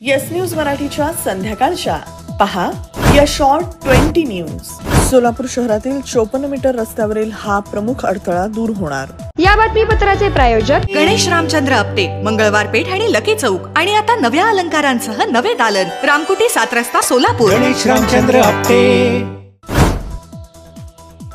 Yes news मराठीच्या संध्याकाळच्या पहा या शॉर्ट 20 न्यूज। सोलापूर शहरातील 54 मीटर रस्त्यावरील हा प्रमुख अडथळा दूर होणार। या बातमीपत्राचे प्रायोजक गणेश रामचंद्र आपटे, मंगळवार पेठ आणि लकी चौक आणि आता नव्या अलंकारांसह नवे दालन, रामकुटी 7 रस्ता सोलापूर। गणेश रामचंद्र आपटे।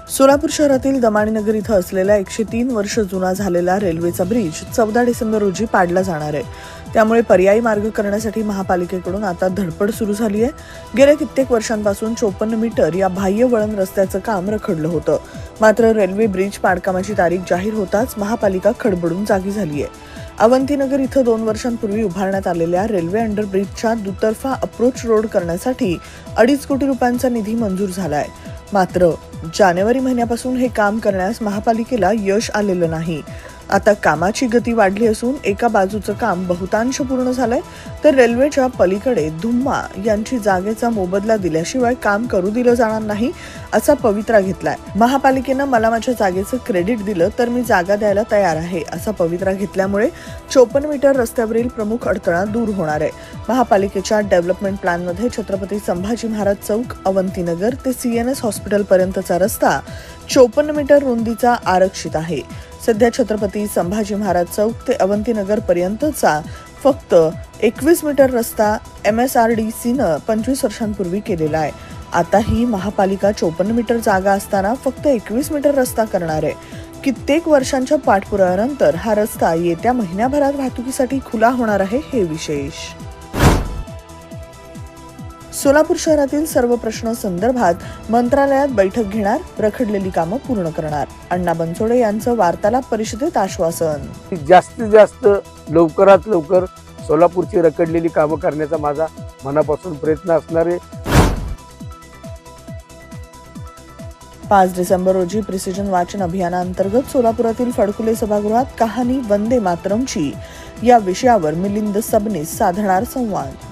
सोलापूर शहरातील दमाणीनगर इथं असलेला 103 वर्ष जुना झालेला रेल्वेचा ब्रिज 14 डिसेंबर रोजी पाडला जाणार आहे। त्यामुळे पर्यायी मार्ग करण्यासाठी महापालिकेकडून आता धडपड सुरू झाली आहे। गेल्या कित्येक वर्षांपासून 54 मीटर या बाह्य वळण रस्त्याचं काम रखडलं होतं। मात्र रेल्वे ब्रिज पाडकामाची तारीख जाहीर होताच महापालिका खडबडून जागी झाली आहे। अवंतीनगर इथं 2 वर्षांपूर्वी उभारण्यात आलेल्या रेल्वे अंडरब्रिजच्या दुतर्फा अप्रोच रोड करण्यासाठी 2.5 कोटी रुपयांचा निधी मंजूर झालाय। मात्र जानेवारी महिन्यापासून हे काम करण्यास महापालिकेला यश आलेलं नाही। आता कामाची गती वाढली असून एका बाजूचं काम बहुतांश पूर्ण झालंय, तर रेल्वेच्या पलीकडे धुम्मा यांची जागेचा मोबदला दिल्याशिवाय काम करू दिलं जाणार नाही असा पवित्रा घेतलाय। महापालिकेनं मला माझ्या जागेचं क्रेडिट दिलं तर मी जागा द्यायला तयार आहे असा पवित्रा घेतल्यामुळे 54 मीटर रस्त्यावरील प्रमुख अडथळा दूर होणार आहे। महापालिकेच्या डेव्हलपमेंट प्लॅनमध्ये छत्रपती संभाजी महाराज चौक अवंतीनगर ते CNS हॉस्पिटल पर्यंतचा रस्ता 54 मीटर रुंदीचा आरक्षित आहे। सध्या छत्रपती संभाजी महाराज चौक ते अवंतीनगर पर्यंतचा फक्त 21 मीटर रस्ता MSRDCनं 25 वर्षांपूर्वी केलेला आहे। आता ही महापालिका 54 मीटर जागा असताना फक्त 21 मीटर रस्ता करणार आहे। कित्येक वर्षांच्या पाठपुराव्यानंतर हा रस्ता येत्या महिन्याभरात वाहतुकीसाठी खुला होणार आहे, हे विशेष। सोलापूर शहरातील सर्व प्रश्न संदर्भात मंत्रालयात बैठक घेणार, रखडलेली कामं पूर्ण करणार। अण्णा बनसोडे यांचं वार्तालाप परिषदेत आश्वासन। जास्तीत जास्त लवकरात लवकर सोलापूरची रखडलेली कामं करण्याचा माझा मनापासून प्रयत्न असणार आहे। 5 डिसेंबर रोजी प्रिसिजन वाचन अभियानाअंतर्गत सोलापुरातील फडकुले सभागृहात कहाणी वंदे मातरमची या विषयावर मिलिंद सबनीस साधणार संवाद।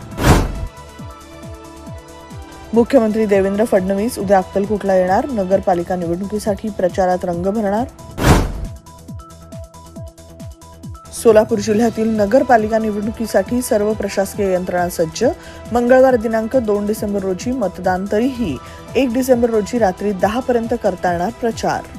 मुख्यमंत्री देवेंद्र फडणवीस उद्या अक्कलकोटला येणार, नगरपालिका निवडणुकीसाठी प्रचारात रंग भरणार। सोलापूर जिल्ह्यातील नगरपालिका निवडणुकीसाठी सर्व प्रशासकीय यंत्रणा सज्ज। मंगळवार दिनांक 2 डिसेंबर रोजी मतदान, तरीही 1 डिसेंबर रोजी रात्री 10 पर्यंत करता येणार प्रचार।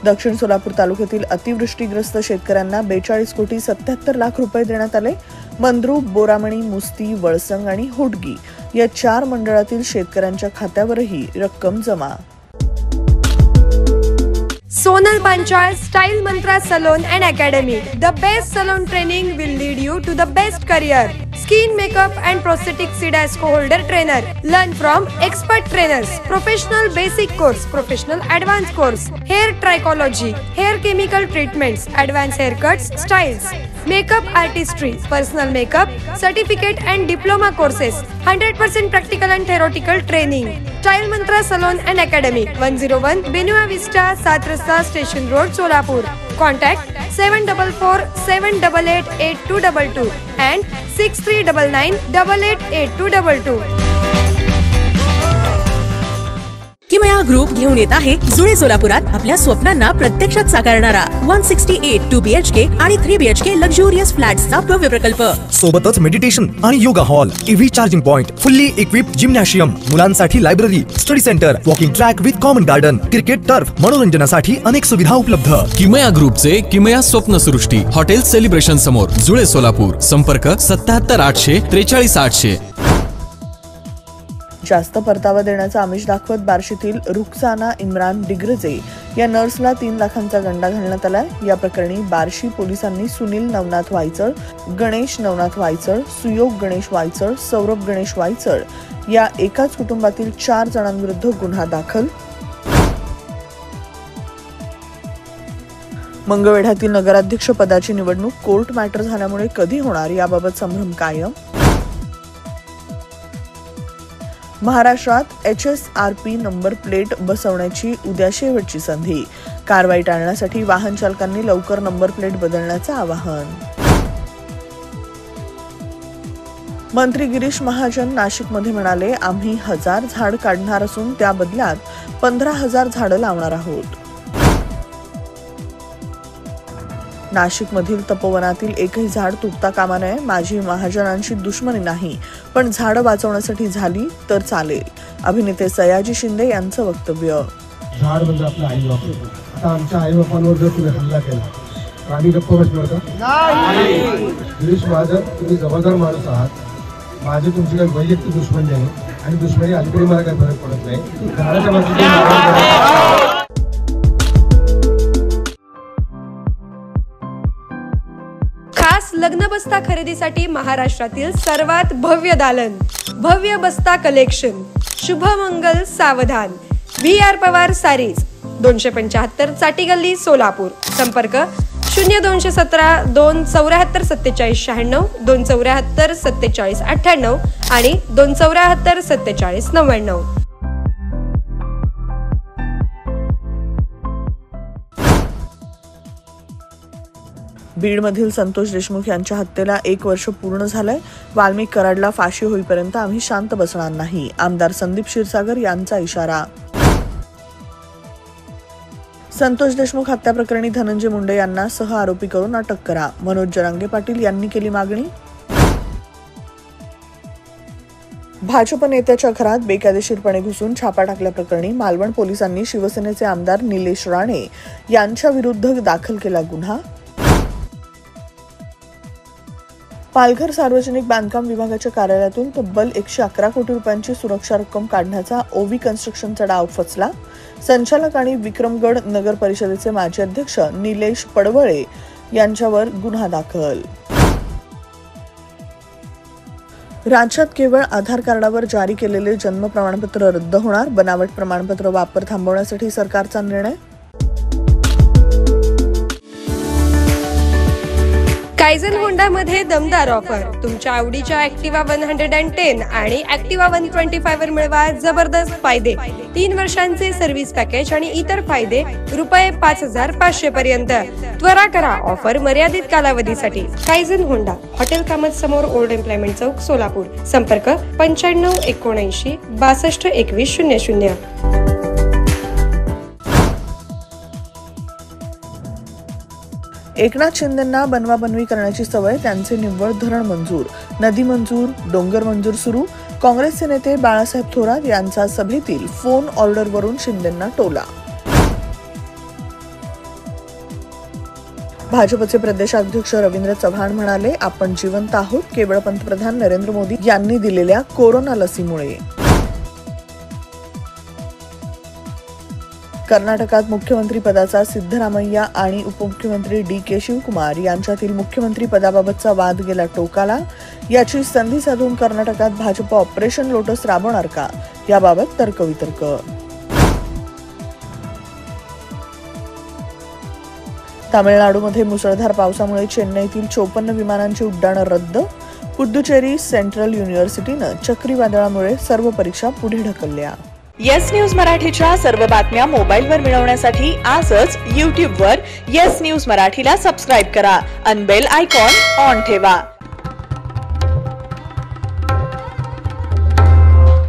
दक्षिण सोलापूर तालुक्यातील अतिवृष्टीग्रस्त शेतकऱ्यांना 42 कोटी 77 लाख रुपये देण्यात आले। मंद्रुप, बोरामणी, मुस्ती, वळसंग आणि होडगी या 4 मंडळातील शेतकऱ्यांच्या खात्यावरही रक्कम जमा। Sonal Panchal Style Mantra Salon and Academy. The best salon training will lead you to the best career. Skin makeup and prosthetic CDASCO holder trainer. Learn from expert trainers. Professional basic course, professional advanced course. Hair trichology, hair chemical treatments, advanced haircuts, styles. Makeup artistry, personal makeup, certificate and diploma courses. 100% practical and theoretical training. Style Mantra Salon and Academy. 101 Benua Vista, 7 Rasta Station Road, Solapur. Contact 744 788 8222 and 6399 888222. किमया group घेऊन येत आहे जुळे सोलापुरात आपल्या स्वप्नांना प्रत्यक्षात साकारणारा 168 2 BHK आणि 3 BHK लक्झुरियस फ्लॅट्सचा भव्य प्रकल्प। सोबतच मेडिटेशन आणि yoga hall, EV charging point, fully equipped gymnasium, मुलांसाठी library, study centre, walking track with common garden, cricket turf, मनोरंजनासाठी अनेक सुविधा उपलब्ध। किमया ग्रुपचे किमया स्वप्नसृष्टी हॉटेल सेलिब्रेशन समोर, जुळे सोलापूर। संपर्क 77 800 43 800। जास्त परतावा देण्याचा आमिष दाखवत बार्शीतील रुखसाना इम्रान डिग्रजे या नर्सला 3 लाखांचा गंडा घालण्यात आलाय। या प्रकरणी बार्शी पोलिसांनी सुनील नवनाथ वायचळ, गणेश नवनाथ वायचळ, सुयोग गणेश वायचळ, सौरभ गणेश वायचळ या एकाच कुटुंबातील 4 जणांविरुद्ध गुन्हा दाखल। मंगळवेढ्यातील नगराध्यक्ष पदाची निवडणूक कोर्ट मॅटर झाल्यामुळे कधी होणार याबाबत संभ्रम कायम। महाराष्ट्रात HSRP नंबर प्लेट बसवण्याची उद्या शेवटची संधी। कारवाई टाळण्यासाठी वाहन चालकांनी लवकर नंबर प्लेट बदलण्याचं आवाहन। मंत्री गिरीश महाजन नाशिकमध्ये म्हणाले, आम्ही 1000 झाड काढणार असून त्या बदल्यात 15,000 झाडं लावणार आहोत। नाशिकमधील तपोवनातील एकही झाड तुटता कामा नये. माझी महाजनांशी दुश्मनी नाही, पण झाडं वाचवण्यासाठी झाली तर चालेल. अभिनेते सयाजी शिंदे यांचं वक्तव्य. झाड म्हणजे आपलं आई बाप. आता आमच्या आई बापांवर जर तुम्ही हल्ला केला तर आम्ही गप्प बसणार का? गिरीश महाजन, तुम्ही जबाबदार माणूस आहात. माझी तुमची काही वैयक्तिक दुश्मनी नाही आणि दुश्मनी आली तरी मला काही फरक पडत नाही. झाडाच्या बाजूला खास लग्न बस्ता खरेदीसाठी महाराष्ट्रातील सर्वात भव्य दालन, भव्य बस्ता कलेक्शन, शुभमंगल सावधान, VR पवार सारीज, 275 चाटी गल्ली, सोलापूर. संपर्क 0217 274 47 96, 274 47 98 आणि 274 47 99. बीडमधील संतोष देशमुख यांच्या हत्येला 1 वर्ष पूर्ण झालंय. वाल्मिक कराडला फाशी होईपर्यंत आम्ही शांत बसणार नाही. आमदार संदीप क्षीरसागर यांचा इशारा. संतोष देशमुख हत्या प्रकरणी धनंजय मुंडे यांना सह आरोपी करून अटक करा, मनोज जरांगे पाटील यांनी केली मागणी. भाजप नेत्याच्या घरात बेकायदेशीरपणे घुसून छापा टाकल्याप्रकरणी मालवण पोलिसांनी शिवसेनेचे आमदार निलेश राणे यांच्या विरुद्ध दाखल केला गुन्हा. पालघर सार्वजनिक बांधकाम विभागाच्या कार्यालयातून तब्बल 111 कोटी रुपयांची सुरक्षा रक्कम काढण्याचा ओवी कन्स्ट्रक्शनचा डाव फसला. संचालक आणि विक्रमगड नगर परिषदेचे माजी अध्यक्ष निलेश पडवळे यांच्यावर गुन्हा दाखल. राज्यात केवळ आधार कार्डावर जारी केलेले जन्म प्रमाणपत्र रद्द होणार. बनावट प्रमाणपत्र वापर थांबवण्यासाठी सरकारचा निर्णय. कायझन होंडामध्ये दमदार ऑफर. तुमच्या आवडीच्या ॲक्टिवा 110 आणि ॲक्टिवा 125 वर मिळवा जबरदस्त फायदे. 3 वर्षांचे सर्व्हिस पॅकेज आणि इतर फायदे रुपये 5,500 पर्यंत. त्वरा करा, ऑफर मर्यादित कालावधीसाठी. कायझन होंडा, हॉटेल कामत समोर, ओल्ड एम्प्लॉयमेंट चौक, सोलापूर. संपर्क 95 79 62 21 00. एकनाथ शिंदेंना बनवाबनवी करण्याची सवय. त्यांचे निव्वळ धरण मंजूर, नदी मंजूर, डोंगर मंजूर सुरू. काँग्रेसचे नेते बाळासाहेब थोरात यांचा सभेतील फोन ऑर्डरवरून शिंदेंना टोला. भाजपचे प्रदेशाध्यक्ष रवींद्र चव्हाण म्हणाले, आपण जिवंत आहोत केवळ पंतप्रधान नरेंद्र मोदी यांनी दिलेल्या कोरोना लसीमुळे. कर्नाटकात मुख्यमंत्री पदाचा सिद्धरामय्या आणि उपमुख्यमंत्री DK शिवकुमार यांच्यातील मुख्यमंत्री पदाबाबतचा वाद गेला टोकाला. याची संधी साधून कर्नाटकात भाजप ऑपरेशन लोटस राबवणार का, याबाबत तर्कवितर्क. तामिळनाडूमध्ये मुसळधार पावसामुळे चेन्नईतील 54 विमानांची उड्डाणं रद्द. पुद्दुचेरी सेंट्रल युनिव्हर्सिटीनं चक्रीवादळामुळे सर्व परीक्षा पुढे ढकलल्या. येस न्यूज मराठीच्या सर्व बातम्या मोबाईलवर मिळवण्यासाठी आजच YouTubeवर येस न्यूज मराठीला सबस्क्राईब करा. अन बेल आयकॉन ऑन ठेवा.